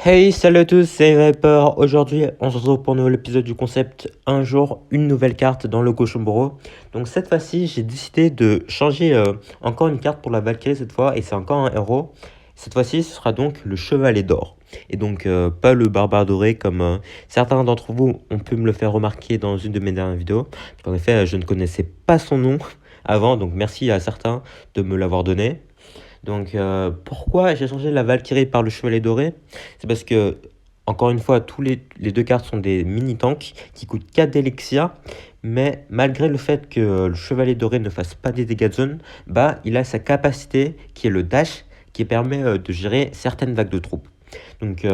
Hey, salut à tous, c'est Viper. Aujourd'hui, on se retrouve pour un nouvel épisode du concept Un jour, une nouvelle carte dans le Cochonboro. Donc, cette fois-ci, j'ai décidé de changer encore une carte pour la Valkyrie cette fois, et c'est encore un héros. Cette fois-ci, ce sera donc le Chevalet d'Or. Et donc, pas le Barbare Doré, comme certains d'entre vous ont pu me le faire remarquer dans une de mes dernières vidéos. En effet, je ne connaissais pas son nom avant, donc merci à certains de me l'avoir donné. Donc, pourquoi j'ai changé la Valkyrie par le Chevalet Doré? C'est parce que, encore une fois, les deux cartes sont des mini-tanks qui coûtent 4 d'Elixir. Mais malgré le fait que le Chevalier Doré ne fasse pas des dégâts de zone, bah, il a sa capacité qui est le dash qui permet de gérer certaines vagues de troupes. Donc,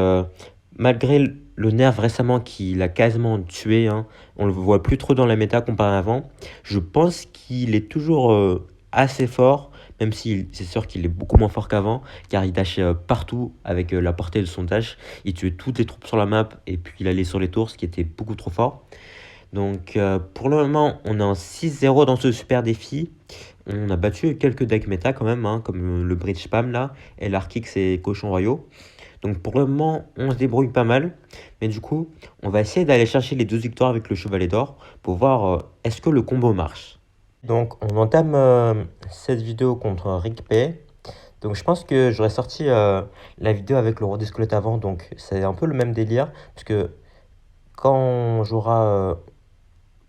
malgré le nerf récemment qu'il a quasiment tué, hein, on le voit plus trop dans la méta comparé à avant, je pense qu'il est toujours assez fort, même si c'est sûr qu'il est beaucoup moins fort qu'avant, car il dashait partout avec la portée de son dash. Il tuait toutes les troupes sur la map et puis il allait sur les tours, ce qui était beaucoup trop fort. Donc pour le moment, on est en 6-0 dans ce super défi. On a battu quelques decks méta quand même, hein, comme le Bridge Spam là, et l'Arkix et Cochon Royaux. Donc pour le moment, on se débrouille pas mal. Mais du coup, on va essayer d'aller chercher les 2 victoires avec le Chevalet d'Or pour voir est-ce que le combo marche. Donc on entame cette vidéo contre Rick P. Donc je pense que j'aurais sorti la vidéo avec le roi des squelettes avant. Donc c'est un peu le même délire. Parce que quand on jouera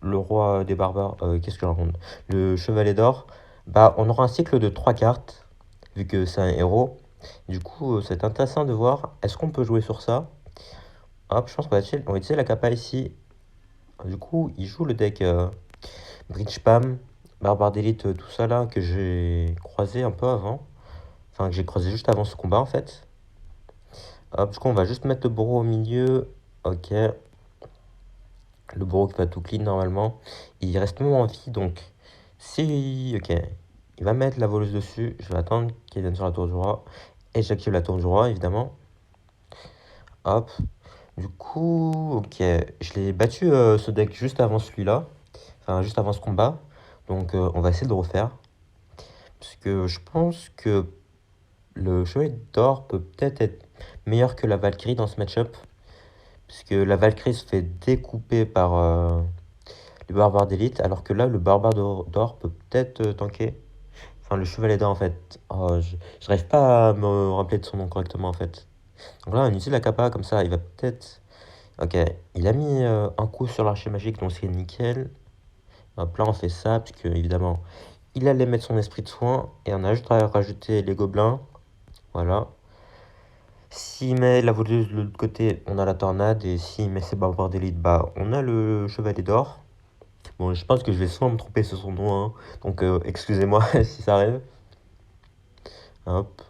le roi des barbares, qu'est-ce que je raconte? Le Chevalet d'Or, bah on aura un cycle de 3 cartes. Vu que c'est un héros. Du coup, c'est intéressant de voir, est-ce qu'on peut jouer sur ça? Hop, je pense on va utiliser la capa ici. Du coup, il joue le deck Bridge Spam, Barbare d'élite, tout ça là, que j'ai croisé un peu avant. Enfin, que j'ai croisé juste avant ce combat en fait. Hop, du coup, on va juste mettre le bourreau au milieu. Ok. Le bourreau qui va tout clean normalement. Il reste même en vie, donc si... Ok. Il va mettre la voleuse dessus. Je vais attendre qu'il vienne sur la tour du roi. Et j'active la tour du roi, évidemment. Hop. Du coup, ok. Je l'ai battu ce deck juste avant celui-là. Enfin, juste avant ce combat. Donc, on va essayer de le refaire. Parce que je pense que le Chevalier d'Or peut peut-être être meilleur que la Valkyrie dans ce match-up. Puisque la Valkyrie se fait découper par le Barbare d'élite. Alors que là, le Barbare d'Or peut peut-être tanker. Enfin, le Chevalier d'Or en fait. Oh, je n'arrive pas à me rappeler de son nom correctement en fait. Donc là, on utilise la capa comme ça. Il va peut-être. Ok, il a mis un coup sur l'archer magique, donc c'est nickel. Hop là, on fait ça, parce que évidemment, il allait mettre son esprit de soin. Et on a juste à rajouter les gobelins. Voilà. S'il met la voleuse de l'autre côté, on a la tornade. Et s'il met ses barbares d'élite, bah, on a le chevalier d'or. Bon, je pense que je vais souvent me tromper sur son nom, hein. Donc excusez-moi si ça arrive. Hop.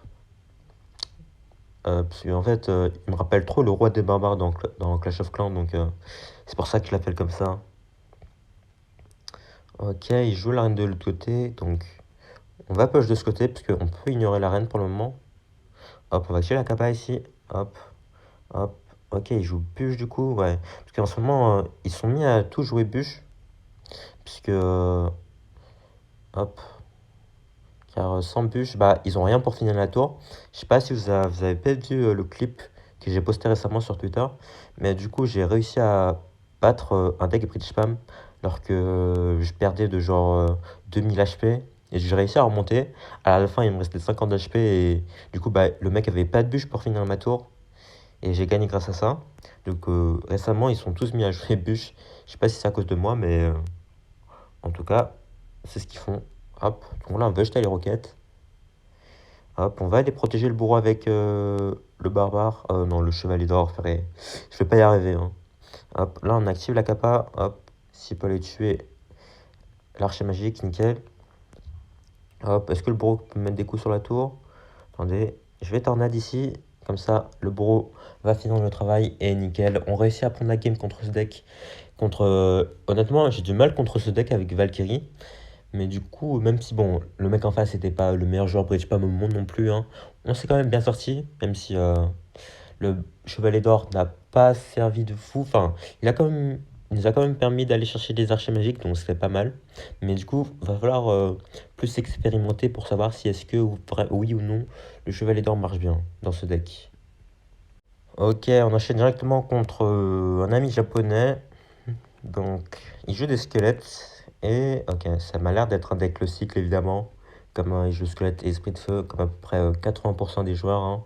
Parce qu'en fait, il me rappelle trop le roi des barbares dans Clash of Clans, donc c'est pour ça que je l'appelle comme ça. Ok, il joue la reine de l'autre côté, donc on va push de ce côté, parce qu'on peut ignorer la reine pour le moment. Hop, on va tuer la capa ici. Hop, hop. Ok, il joue bûche du coup, ouais. Parce qu'en ce moment, ils sont mis à tout jouer bûche. Puisque, hop. Car sans bûche, bah, ils ont rien pour finir la tour. Je sais pas si vous avez peut-être vu le clip que j'ai posté récemment sur Twitter. Mais du coup, j'ai réussi à battre un deck Bridge Spam. Alors que je perdais de genre 2000 HP. Et j'ai réussi à remonter. À la fin, il me restait 50 HP. Et du coup, bah, le mec avait pas de bûche pour finir ma tour. Et j'ai gagné grâce à ça. Donc récemment, ils sont tous mis à jouer bûche. Je sais pas si c'est à cause de moi, mais en tout cas, c'est ce qu'ils font. Hop, donc là, on va jeter les roquettes. Hop, on va aller protéger le bourreau avec le barbare. Non, le chevalier d'or, ferait. Je vais pas y arriver, hein. Hop, là, on active la capa. Hop, s'il peut aller tuer l'archer magique, nickel. Hop, est-ce que le bourreau peut mettre des coups sur la tour? Attendez, je vais tornade ici. Comme ça, le bourreau va finir le travail et nickel. On réussit à prendre la game contre ce deck. Honnêtement, j'ai du mal contre ce deck avec Valkyrie. Mais du coup, même si bon, le mec en face n'était pas le meilleur joueur Bridge Spam au monde non plus, hein, on s'est quand même bien sorti. Même si le Chevalier d'Or n'a pas servi de fou. Enfin, il nous a quand même permis d'aller chercher des archers magiques, donc c'était pas mal. Mais du coup, va falloir plus expérimenter pour savoir si est-ce que oui ou non le Chevalier d'Or marche bien dans ce deck. Ok, on enchaîne directement contre un ami japonais. Donc, il joue des squelettes. Et, ok, ça m'a l'air d'être un deck classique, évidemment. Comme il joue squelette et esprit de feu, comme à peu près 80% des joueurs hein,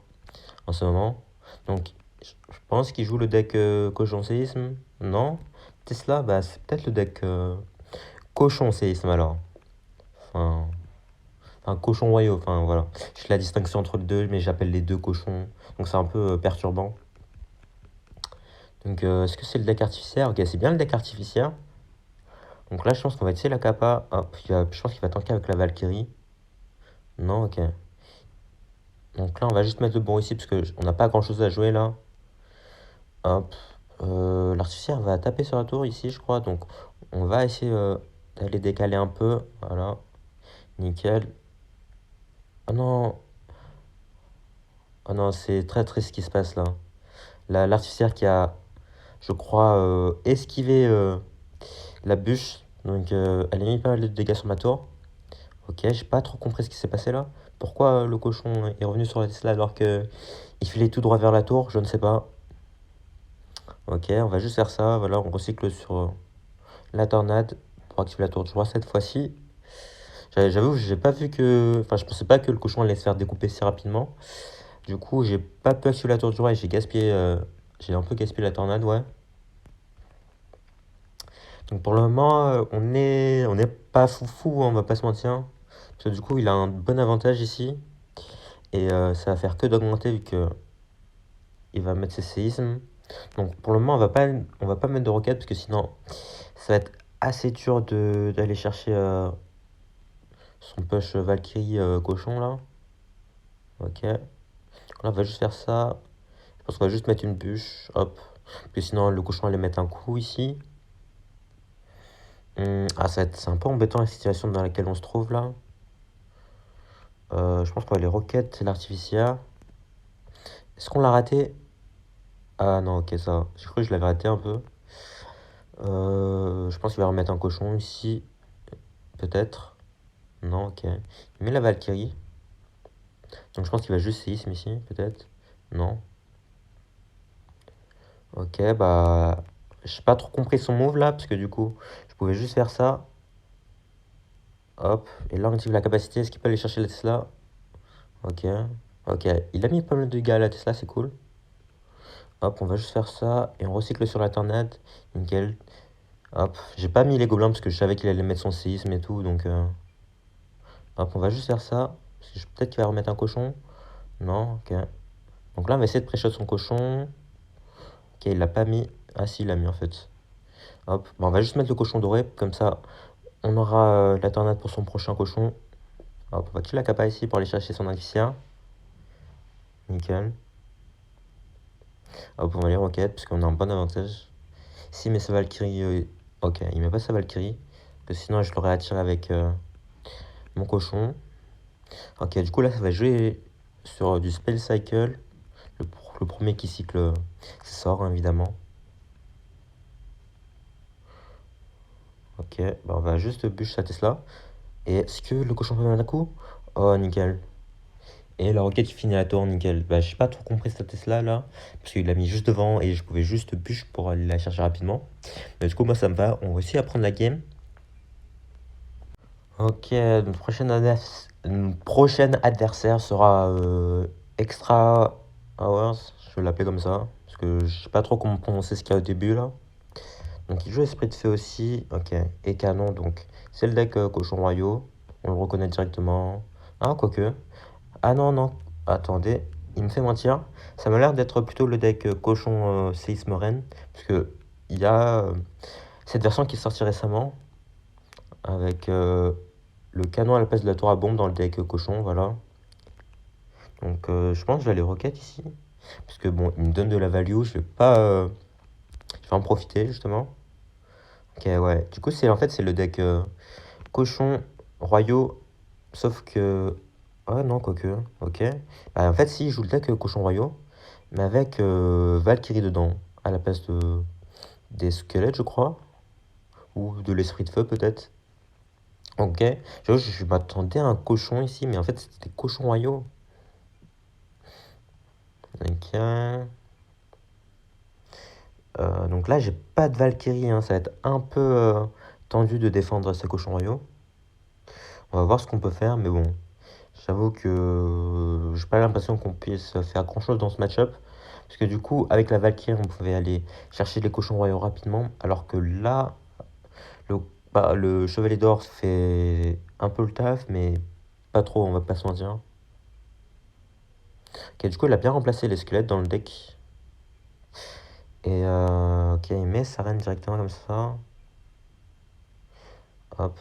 en ce moment. Donc, je pense qu'il joue le deck cochon séisme. Non? Tesla, bah, c'est peut-être le deck cochon séisme alors. Enfin, enfin, cochon royaux, enfin voilà. Je fais la distinction entre les deux, mais j'appelle les deux cochons. Donc, c'est un peu perturbant. Donc, est-ce que c'est le deck artificiaire? Ok, c'est bien le deck artificiaire. Donc là, je pense qu'on va essayer la kappa. Hop, je pense qu'il va tanker avec la Valkyrie. Non, ok. Donc là, on va juste mettre le bon ici parce qu'on n'a pas grand-chose à jouer là. Hop. L'artificière va taper sur la tour ici, je crois. Donc on va essayer d'aller décaler un peu. Voilà. Nickel. Oh non. Oh non, c'est très triste ce qui se passe là. L'artificière qui a, je crois, esquivé la bûche. Donc elle a mis pas mal de dégâts sur ma tour. Ok, j'ai pas trop compris ce qui s'est passé là. Pourquoi le cochon est revenu sur la Tesla alors que il filait tout droit vers la tour? Je ne sais pas. Ok, on va juste faire ça. Voilà, on recycle sur la tornade pour activer la tour de joie cette fois-ci. J'avoue, j'ai pas vu que. Enfin, je pensais pas que le cochon allait se faire découper si rapidement. Du coup, j'ai pas pu activer la tour de joie et j'ai gaspillé. J'ai un peu gaspillé la tornade, ouais. Donc pour le moment, on est pas foufou, hein, on va pas se mentir. Parce que du coup, il a un bon avantage ici. Et ça va faire que d'augmenter vu que il va mettre ses séismes. Donc pour le moment, on va pas mettre de roquettes parce que sinon, ça va être assez dur d'aller chercher son push Valkyrie cochon là. Ok. Donc là, on va juste faire ça. Je pense qu'on va juste mettre une bûche. Hop. Parce que sinon, le cochon allait mettre un coup ici. Ah, c'est un peu embêtant la situation dans laquelle on se trouve là. Je pense qu'on va les roquettes, l'artificière. Est-ce qu'on l'a raté? Ah non, ok, ça va. J'ai cru que je l'avais raté un peu. Je pense qu'il va remettre un cochon ici. Peut-être. Non, ok. Il met la Valkyrie. Donc je pense qu'il va juste séisme ici, peut-être. Non. Ok, bah. J'ai pas trop compris son move là, parce que du coup, je pouvais juste faire ça. Hop. Et là, on active la capacité. Est-ce qu'il peut aller chercher la Tesla? Ok. Ok. Il a mis pas mal de dégâts à la Tesla, c'est cool. Hop, on va juste faire ça. Et on recycle sur la tornade. Nickel. Hop. J'ai pas mis les gobelins parce que je savais qu'il allait mettre son séisme et tout. Donc, hop, on va juste faire ça. Peut-être qu'il va remettre un cochon. Non, ok. Donc là, on va essayer de pré-shot son cochon. Ok, il l'a pas mis. Ah, si, il l'a mis en fait. Hop, bon, on va juste mettre le cochon doré. Comme ça, on aura la tornade pour son prochain cochon. Hop, on va tuer la capa ici pour aller chercher son adversaire. Nickel. Hop, on va les roquettes parce qu'on a un bon avantage. S'il met sa Valkyrie. Ok, il met pas sa Valkyrie. Parce que sinon, je l'aurais attiré avec mon cochon. Ok, du coup, là, ça va jouer sur du spell cycle. Le premier qui cycle sort, hein, évidemment. Ok, bah on va juste bûcher sa Tesla. Et est-ce que le cochon peut mettre un coup? Oh, nickel. Et la roquette qui finit à la tour, nickel. Bah, j'ai pas trop compris cette Tesla là. Parce qu'il l'a mis juste devant et je pouvais juste bûcher pour aller la chercher rapidement. Mais du coup, moi ça me va. On va aussi apprendre la game. Ok, notre prochaine adversaire sera Extra Hours. Je vais l'appeler comme ça. Parce que je sais pas trop comment prononcer ce qu'il y a au début là. Donc il joue Esprit de Feu aussi. Ok. Et Canon, donc c'est le deck Cochon Royaux. On le reconnaît directement. Ah, quoique. Ah non, non. Attendez. Il me fait mentir. Ça m'a l'air d'être plutôt le deck Cochon Séisme Reine. Parce que il y a cette version qui est sortie récemment. Avec le canon à la place de la tour à bombe dans le deck Cochon. Voilà. Donc je pense que je vais aller roquette ici. Parce que bon, il me donne de la value. Je vais en profiter justement. Ok, ouais. Du coup, en fait, c'est le deck cochon royaux. Sauf que. Ah non, quoique. Ok. Bah, en fait, si, je joue le deck cochon royaux. Mais avec Valkyrie dedans. À la place des squelettes, je crois. Ou de l'esprit de feu, peut-être. Ok. Je m'attendais à un cochon ici. Mais en fait, c'était cochon royaux. Ok. Donc là, j'ai pas de Valkyrie, hein. Ça va être un peu tendu de défendre ces cochons royaux. On va voir ce qu'on peut faire, mais bon, j'avoue que j'ai pas l'impression qu'on puisse faire grand-chose dans ce match-up. Parce que du coup, avec la Valkyrie, on pouvait aller chercher les cochons royaux rapidement. Alors que là, le, le Chevalier d'Or fait un peu le taf, mais pas trop, on va pas se mentir. Ok, du coup, il a bien remplacé les squelettes dans le deck. Et ok, il met sa reine directement comme ça. Hop.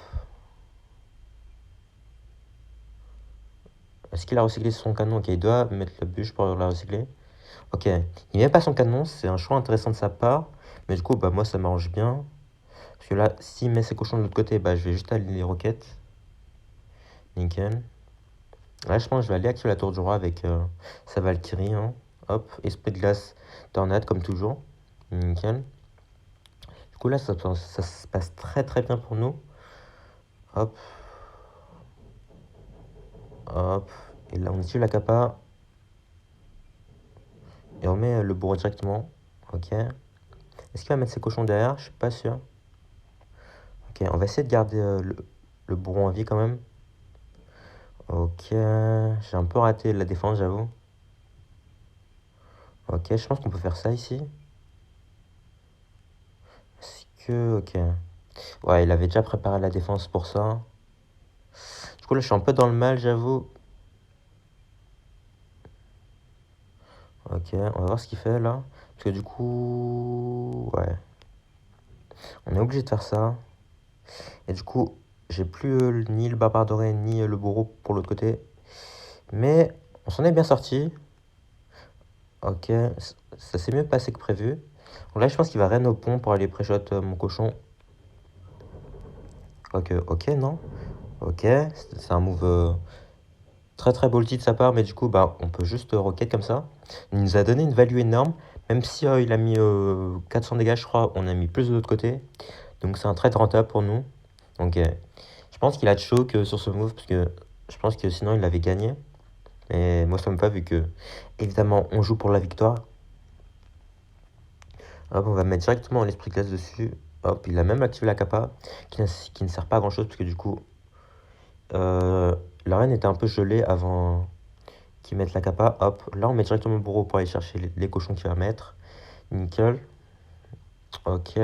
Est-ce qu'il a recyclé son canon? Ok, il doit mettre la bûche pour la recycler. Ok, il met pas son canon, c'est un choix intéressant de sa part. Mais du coup, bah moi ça m'arrange bien. Parce que là, s'il met ses cochons de l'autre côté, bah je vais juste aller les roquettes. Nickel. Là, je pense que je vais aller activer la tour du roi avec sa Valkyrie, hein. Hop, esprit de glace, tornade comme toujours. Nickel. Du coup là, ça se passe très très bien pour nous. Hop, hop. Et là, on utilise la capa. Et on met le bourreau directement. Ok. Est-ce qu'il va mettre ses cochons derrière? Je suis pas sûr. Ok, on va essayer de garder le bourreau en vie quand même. Ok, j'ai un peu raté la défense, j'avoue. Ok, je pense qu'on peut faire ça ici. Est-ce que... Ok. Ouais, il avait déjà préparé la défense pour ça. Du coup, là, je suis un peu dans le mal, j'avoue. Ok, on va voir ce qu'il fait, là. Parce que du coup... Ouais. On est obligé de faire ça. Et du coup, j'ai plus ni le barbare doré, ni le bourreau pour l'autre côté. Mais on s'en est bien sorti. Ok, ça s'est mieux passé que prévu. Donc là, je pense qu'il va reine au pont pour aller pré-shot mon cochon. Ok, non. Ok, c'est un move très très bolty de sa part, mais du coup, bah, on peut juste rocket comme ça. Il nous a donné une value énorme, même si il a mis 400 dégâts, je crois, on a mis plus de l'autre côté. Donc c'est un trade rentable pour nous. Donc je pense qu'il a de choke sur ce move, parce que je pense que sinon il avait gagné. Et moi, ça me va vu que, évidemment, on joue pour la victoire. Hop, on va mettre directement l'esprit glace dessus. Hop, il a même activé la capa, qui ne sert pas à grand chose, parce que du coup, la reine était un peu gelée avant qu'il mette la capa. Hop, là on met directement le bourreau pour aller chercher les cochons qu'il va mettre. Nickel. Ok.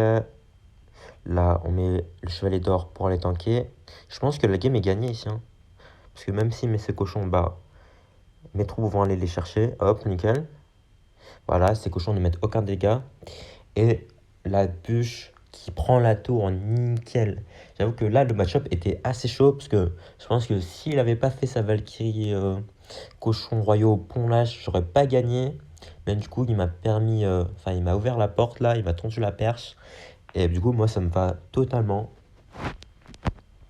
Là, on met le chevalier d'or pour aller tanker. Je pense que la game est gagnée ici, hein. Parce que même s'il met ses cochons, bah, mes troupes vont aller les chercher. Hop, nickel. Voilà, ces cochons ne mettent aucun dégât. Et la bûche qui prend la tour, nickel. J'avoue que là, le match-up était assez chaud. Parce que je pense que s'il n'avait pas fait sa Valkyrie cochon royaux au pont là, j'aurais pas gagné. Mais du coup, il m'a permis. Enfin, il m'a ouvert la porte là, il m'a tendu la perche. Et du coup, moi, ça me va totalement.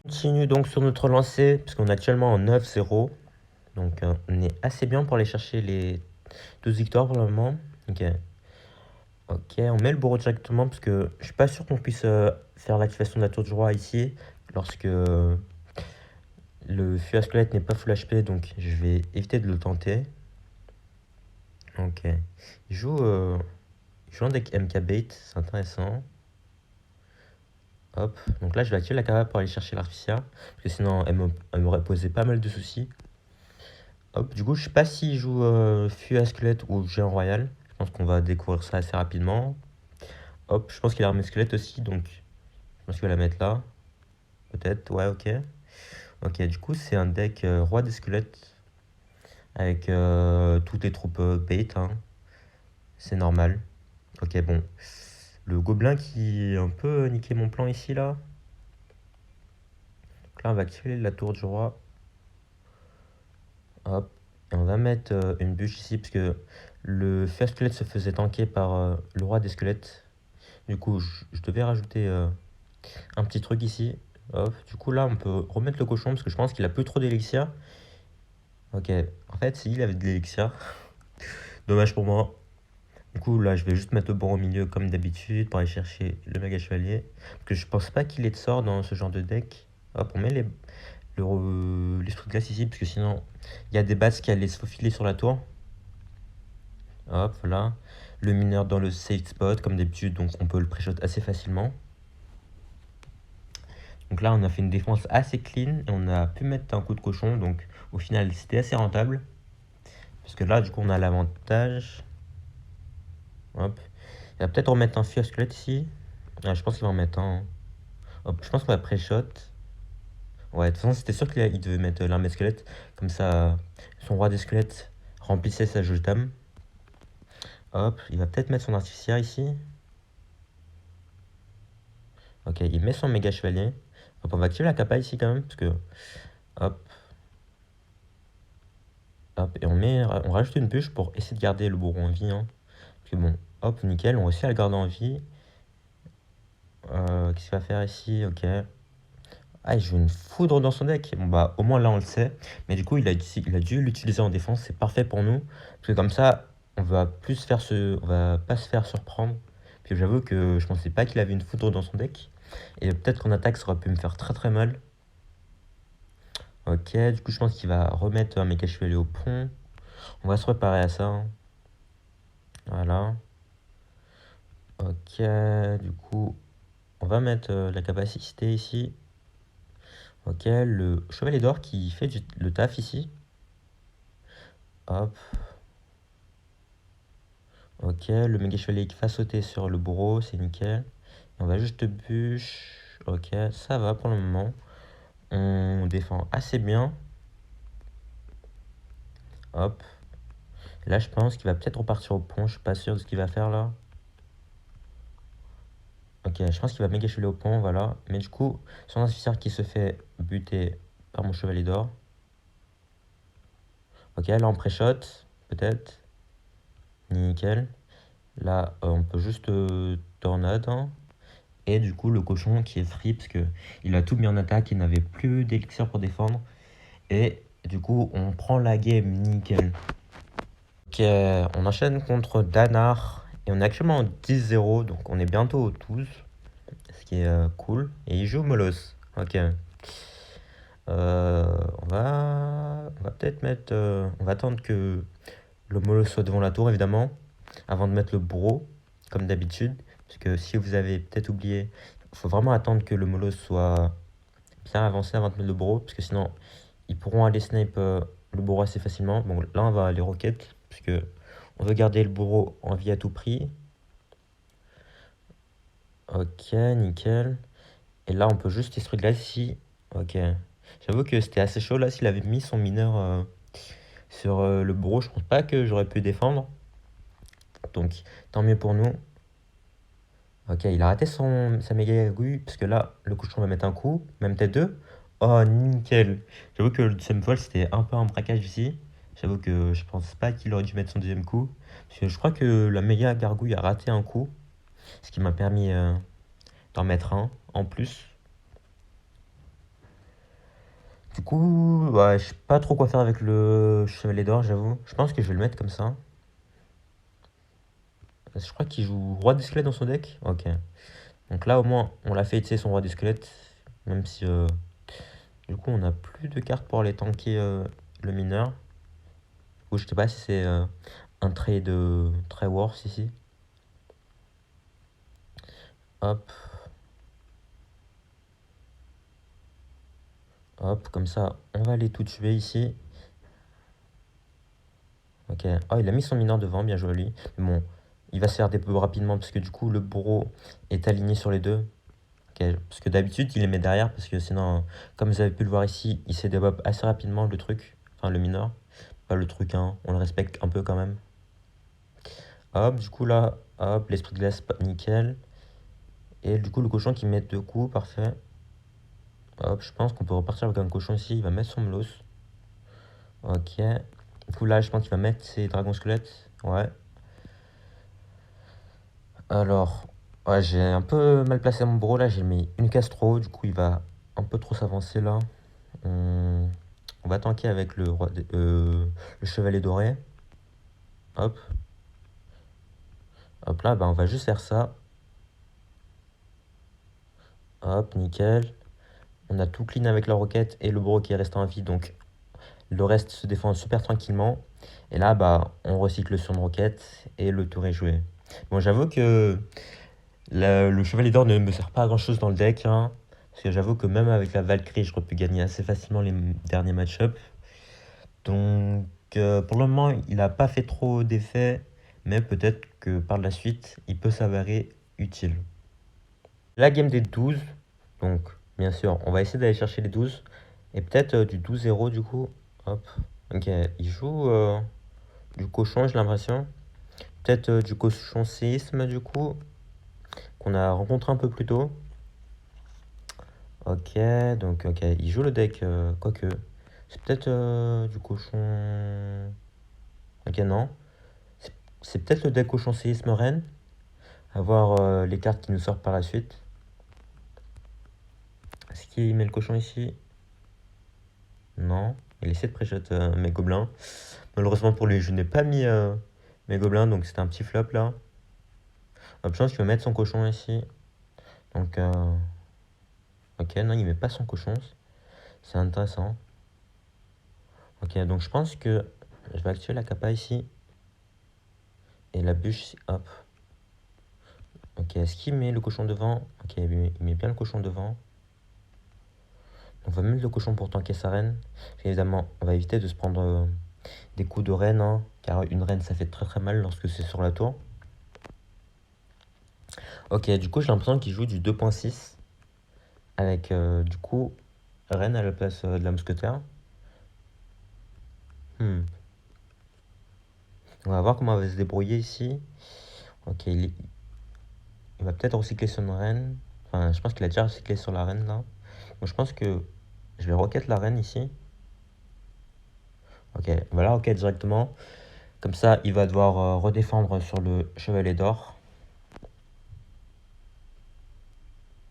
On continue donc sur notre lancée, puisqu'on est actuellement en 9-0. Donc, on est assez bien pour aller chercher les 12 victoires pour le moment. Ok. Ok, on met le bourreau directement parce que je suis pas sûr qu'on puisse faire l'activation de la tour du roi ici lorsque le feu à squelette n'est pas full HP, donc je vais éviter de le tenter. Ok, il joue un deck MK Bait, c'est intéressant. Hop, donc là je vais activer la capa pour aller chercher l'artificia, parce que sinon elle m'aurait posé pas mal de soucis. Hop, du coup je sais pas s'il joue feu à squelette ou géant royal, je pense qu'on va découvrir ça assez rapidement. Hop, je pense qu'il a armé squelette aussi, donc je pense qu'il va la mettre là. Peut-être, ouais, ok. Ok, du coup, c'est un deck roi des squelettes avec toutes les troupes bait, hein. C'est normal. Ok, bon. Le gobelin qui a un peu niqué mon plan ici, là. Donc là, on va activer la tour du roi. Hop. Et on va mettre une bûche ici, parce que le fer squelette se faisait tanker par le roi des squelettes. Du coup, je devais rajouter un petit truc ici. Hop. Du coup, là, on peut remettre le cochon, parce que je pense qu'il a plus trop d'élixir. Ok, en fait, si, il avait de l'élixir. Dommage pour moi. Du coup, là, je vais juste mettre le bon au milieu comme d'habitude pour aller chercher le méga chevalier. Parce que je pense pas qu'il ait de sort dans ce genre de deck. Hop, on met l'esprit de glace ici, parce que sinon, il y a des bases qui allaient se faufiler sur la tour. Hop, voilà. le mineur dans le safe spot, comme d'habitude, donc on peut le pré-shot assez facilement. Donc là, on a fait une défense assez clean et on a pu mettre un coup de cochon, donc au final, c'était assez rentable. Parce que là, du coup, on a l'avantage. Hop. Il va peut-être remettre un feu squelette ici. Ah, je pense qu'il va en mettre un. Hop, je pense qu'on va pré-shot. Ouais, de toute façon, c'était sûr qu'il devait mettre l'armée squelette. Comme ça, son roi des squelettes remplissait sa jauge d'âme. Hop, il va peut-être mettre son artificière ici. Ok, il met son méga chevalier. Hop, on va activer la capa ici quand même. Parce que. Hop. Hop, et on rajoute une bûche pour essayer de garder le bourreau en vie. Hein. Parce que bon, hop, nickel, on réussit à le garder en vie. Qu'est-ce qu'il va faire ici? Ok. Ah, il joue une foudre dans son deck. Bon, bah, au moins là, on le sait. Mais du coup, il a dû l'utiliser en défense. C'est parfait pour nous. Parce que comme ça, on va pas se faire surprendre. Puis j'avoue que je pensais pas qu'il avait une foudre dans son deck. Et peut-être qu'en attaque, ça aurait pu me faire très très mal. Ok, du coup, je pense qu'il va remettre un méga chevalier au pont. On va se préparer à ça. Hein. Voilà. Ok, du coup, on va mettre la capacité ici. Ok, le chevalier d'or qui fait le taf ici. Hop. Ok, le méga chevalier qui va sauter sur le bourreau, c'est nickel. On va juste bûche. Ok, ça va pour le moment. On défend assez bien. Hop. Là, je pense qu'il va peut-être repartir au pont. Je suis pas sûr de ce qu'il va faire là. Ok, je pense qu'il va méga chevalier au pont, voilà. Mais du coup, son adversaire qui se fait buter par mon chevalier d'or. Ok, là on pré-shot, peut-être. Nickel. Là, on peut juste tornade. Hein. Et du coup, le cochon qui est free parce que il a tout mis en attaque, il n'avait plus d'élixir pour défendre. Et du coup, on prend la game, nickel. Ok, on enchaîne contre Danar. Et on est actuellement en 10-0, donc on est bientôt au 12. Ce qui est cool. Et il joue Molos. Ok. On va peut-être mettre. On va attendre que le Molos soit devant la tour, évidemment. Avant de mettre le bourreau, comme d'habitude. Parce que si vous avez peut-être oublié, il faut vraiment attendre que le Molos soit bien avancé avant de mettre le bourreau. Parce que sinon, ils pourront aller snipe le bourreau assez facilement. Bon, là, on va aller roquette. Parce que on veut garder le bourreau en vie à tout prix. Ok, nickel. Et là, on peut juste esprit de glace ici. Ok. J'avoue que c'était assez chaud là. S'il avait mis son mineur sur le bourreau, je pense pas que j'aurais pu défendre. Donc, tant mieux pour nous. Ok, il a raté sa méga gargouille. Parce que là, le cochon va mettre un coup. Même peut-être deux. Oh, nickel. J'avoue que le deuxième vol, c'était un peu un braquage ici. J'avoue que je pense pas qu'il aurait dû mettre son deuxième coup. Parce que je crois que la méga gargouille a raté un coup. Ce qui m'a permis d'en mettre un en plus. Du coup, ouais, je sais pas trop quoi faire avec le chevalier d'or, j'avoue. Je pense que je vais le mettre comme ça. Je crois qu'il joue roi des squelettes dans son deck. Ok. Donc là, au moins, on l'a fait utiliser son roi des squelettes. Même si, du coup, on a plus de cartes pour aller tanker le mineur. Ou je sais pas si c'est un trade très worse ici. Hop. Hop, comme ça, on va aller tout tuer ici. Ok. Oh, il a mis son mineur devant, bien joué lui. Mais bon, il va se faire des peu rapidement parce que du coup, le bourreau est aligné sur les deux. Ok, parce que d'habitude, il les met derrière parce que sinon, comme vous avez pu le voir ici, il s'est développé assez rapidement le truc. Enfin, le mineur. Pas le truc, hein. On le respecte un peu quand même. Hop, du coup là, hop, l'esprit de glace, nickel. Et du coup, le cochon qui met deux coups, parfait. Hop, je pense qu'on peut repartir avec un cochon ici. Il va mettre son melos. Ok. Du coup, là, je pense qu'il va mettre ses dragons squelettes. Ouais. Alors, ouais, j'ai un peu mal placé mon bourreau là. J'ai mis une case trop haut. Du coup, il va un peu trop s'avancer là. On va tanker avec le chevalier doré. Hop. Hop là, bah, on va juste faire ça. Hop, nickel. On a tout clean avec la roquette et le bourreau qui est resté en vie. Donc, le reste se défend super tranquillement. Et là, bah, on recycle sur une roquette et le tour est joué. Bon, j'avoue que le chevalier d'or ne me sert pas à grand chose dans le deck, hein, parce que j'avoue que même avec la Valkyrie, j'aurais pu gagner assez facilement les derniers match-up. Donc, pour le moment, il n'a pas fait trop d'effets, mais peut-être que par la suite, il peut s'avérer utile. La game des 12, donc bien sûr, on va essayer d'aller chercher les 12, et peut-être du 12-0 du coup. Hop, ok, il joue du cochon, j'ai l'impression. Peut-être du cochon séisme du coup, qu'on a rencontré un peu plus tôt. Ok, donc ok, il joue le deck, quoique. C'est peut-être du cochon. Ok, non. C'est peut-être le deck cochon séisme reine. À voir les cartes qui nous sortent par la suite. Est-ce qu'il met le cochon ici? Non. Il essaie de pré-shot mes gobelins. Malheureusement pour lui, je n'ai pas mis mes gobelins, donc c'était un petit flop là. Je pense qu'il va mettre son cochon ici. Donc, ok, non, il met pas son cochon. C'est intéressant. Ok, donc je pense que je vais activer la capa ici. Et la bûche ici, hop. Ok, est-ce qu'il met le cochon devant? Ok, il met bien le cochon devant. On va mettre le cochon pour tanker sa reine. Évidemment, on va éviter de se prendre des coups de reine, hein, car une reine ça fait très très mal lorsque c'est sur la tour. Ok, du coup j'ai l'impression qu'il joue du 2.6 avec du coup reine à la place de la mousquetaire. Hmm. On va voir comment elle va se débrouiller ici. Ok, il va peut-être recycler sur une reine. Enfin, je pense qu'il a déjà recyclé sur la reine là. Donc je pense que je vais roquette la reine ici. Ok, voilà, roquette directement. Comme ça, il va devoir redéfendre sur le chevalet d'or.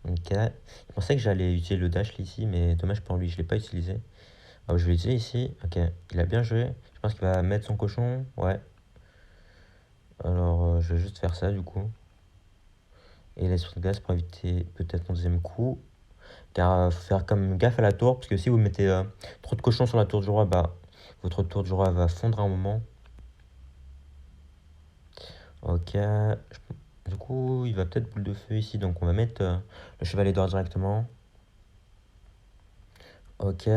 Ok. Je pensais que j'allais utiliser le dash ici, mais dommage pour lui, je ne l'ai pas utilisé. Ah, je vais l'utiliser ici. Ok, il a bien joué. Je pense qu'il va mettre son cochon. Ouais. Alors, je vais juste faire ça du coup. Et laisse de glace pour éviter peut-être mon deuxième coup. Car faut faire comme gaffe à la tour, parce que si vous mettez trop de cochons sur la tour du roi, bah votre tour du roi va fondre à un moment. Ok. Du coup, il va peut-être boule de feu ici, donc on va mettre le chevalet d'or directement. Ok.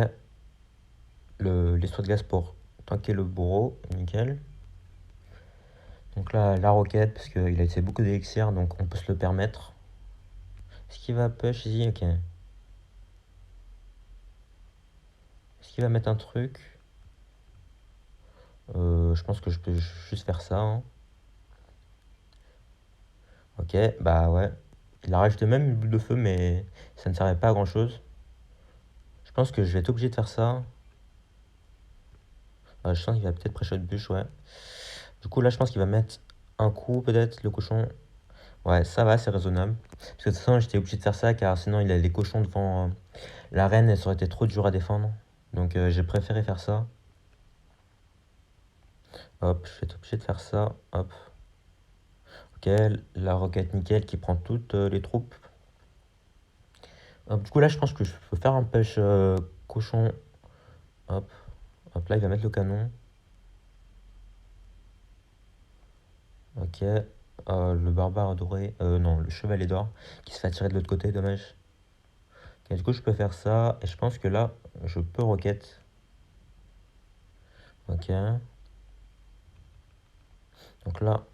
L'estoile de glace pour tanker le bourreau, nickel. Donc là, la roquette, parce qu'il a utilisé beaucoup d'élixir, donc on peut se le permettre. Est-ce qu'il va push ici? Ok. Est-ce qu'il va mettre un truc? Je pense que je peux juste faire ça, hein. Ok, bah ouais. Il a rajouté même une boule de feu, mais ça ne servait pas à grand chose. Je pense que je vais être obligé de faire ça. Je sens qu'il va peut-être pré-shot bûche, ouais. Du coup, là, je pense qu'il va mettre un coup, peut-être, le cochon. Ouais, ça va, c'est raisonnable. Parce que de toute façon, j'étais obligé de faire ça, car sinon, il a les cochons devant la reine, et ça aurait été trop dur à défendre. Donc, j'ai préféré faire ça. Hop, je vais être obligé de faire ça. Hop. Ok, la roquette nickel qui prend toutes les troupes. Hop, du coup, là, je pense que je peux faire un pêche cochon. Hop. Hop, là, il va mettre le canon. Ok. Le barbare doré. Non, le chevalet d'or qui se fait attirer de l'autre côté, dommage. Ok, du coup, je peux faire ça. Et je pense que là, je peux roquette. Ok. Donc là,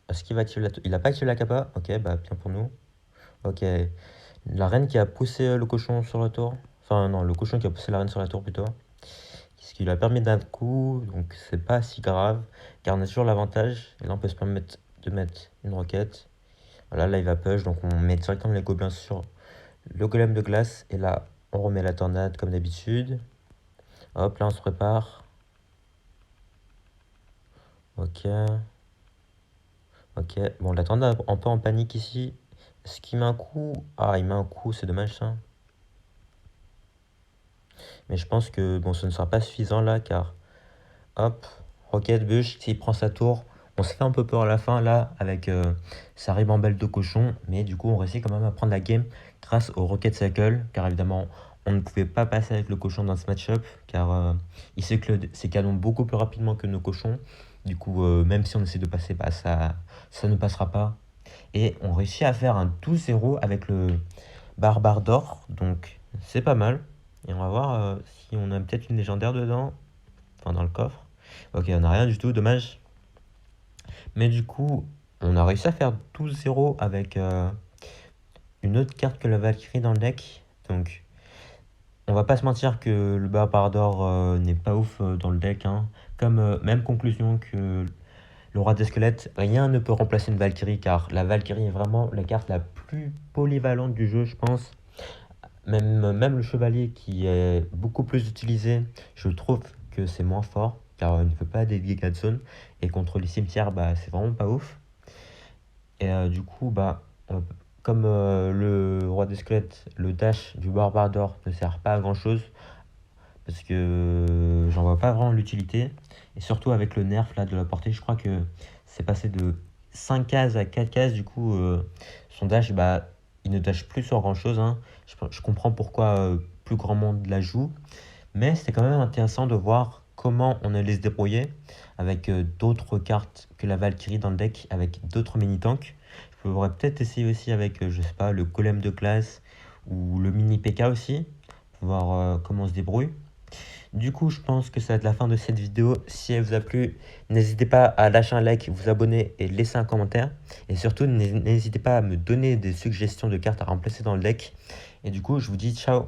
est-ce qu'il va activer la... Il a pas activé la capa? Ok, bah, bien pour nous. Ok. La reine qui a poussé le cochon sur la tour. Enfin, non, le cochon qui a poussé la reine sur la tour plutôt. Ce qui lui a permis d'un coup, donc c'est pas si grave, car on a toujours l'avantage. Et là, on peut se permettre de mettre une roquette. Voilà, là, il va push, donc on met directement les gobelins sur le golem de glace. Et là, on remet la tornade comme d'habitude. Hop, là, on se prépare. Ok. Ok. Bon, la tornade un peu en panique ici. Est-ce qu'il met un coup? Ah, il met un coup, c'est dommage ça. Mais je pense que bon, ce ne sera pas suffisant là, car hop, Rocket Bush, s'il prend sa tour, on se fait un peu peur à la fin là, avec sa ribambelle de cochon, mais du coup, on réussit quand même à prendre la game grâce au Rocket Cycle, car évidemment, on ne pouvait pas passer avec le cochon dans ce match-up, car il sait que ses canons beaucoup plus rapidement que nos cochons. Du coup, même si on essaie de passer, bah, ça ne passera pas. Et on réussit à faire un 12-0 avec le barbare d'or, donc c'est pas mal. Et on va voir si on a peut-être une légendaire dedans, enfin dans le coffre. Ok, on n'a rien du tout, dommage. Mais du coup, on a réussi à faire 12-0 avec une autre carte que la Valkyrie dans le deck. Donc, on va pas se mentir que le barbare d'or n'est pas ouf dans le deck, hein. Comme même conclusion que le roi des squelettes, rien ne peut remplacer une Valkyrie, car la Valkyrie est vraiment la carte la plus polyvalente du jeu, je pense. Même le chevalier qui est beaucoup plus utilisé, je trouve que c'est moins fort, car il ne fait pas des dégâts de zone. Et contre les cimetières, bah, c'est vraiment pas ouf. Et du coup, bah, comme le roi des squelettes, le dash du barbare d'or ne sert pas à grand chose, parce que j'en vois pas vraiment l'utilité. Et surtout avec le nerf là, de la portée, je crois que c'est passé de 5 cases à 4 cases. Du coup, son dash, bah, il ne dash plus sur grand chose, hein. Je comprends pourquoi plus grand monde la joue. Mais c'était quand même intéressant de voir comment on allait se débrouiller avec d'autres cartes que la Valkyrie dans le deck, avec d'autres mini-tanks. Je pourrais peut-être essayer aussi avec, je sais pas, le golem de classe ou le mini PK aussi, pour voir comment on se débrouille. Du coup, je pense que ça va être la fin de cette vidéo. Si elle vous a plu, n'hésitez pas à lâcher un like, vous abonner et laisser un commentaire. Et surtout, n'hésitez pas à me donner des suggestions de cartes à remplacer dans le deck. Et du coup, je vous dis ciao.